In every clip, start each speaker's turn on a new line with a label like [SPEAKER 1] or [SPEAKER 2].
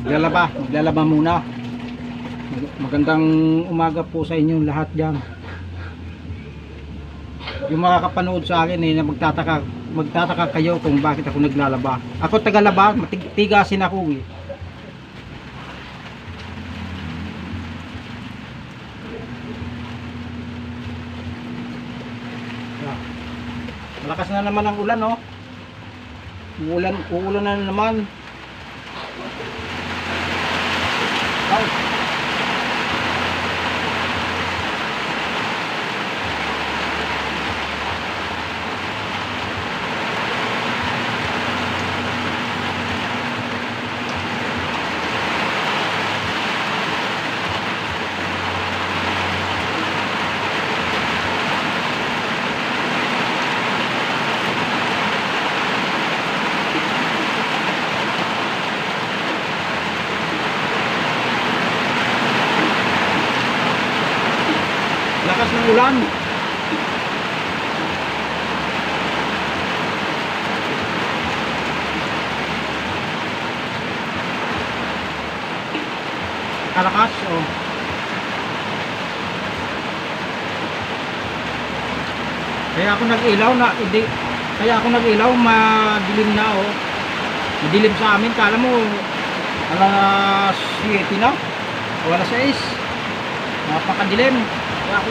[SPEAKER 1] Maglalaba muna. Magandang umaga po sa inyo lahat dyan. Yung makakapanood sa akin na magtataka kayo kung bakit ako naglalaba. Ako tagalaba, tigasin ako eh. Malakas na naman ang ulan, oh. Uulan na naman. Lakas ng ulan. Kalakas, oh. Kaya ako nag-ilaw madilim na, oh. Madilim sa amin, kala mo alas 7 na o alas 6. Napakadilim. Kaya ako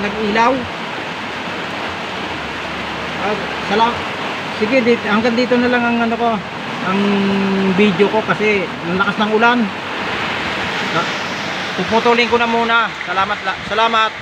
[SPEAKER 1] nag-ilaw. Sige, hanggang dito na lang ang ang video ko kasi ang lakas ng ulan. Puputulin ko na muna. Salamat.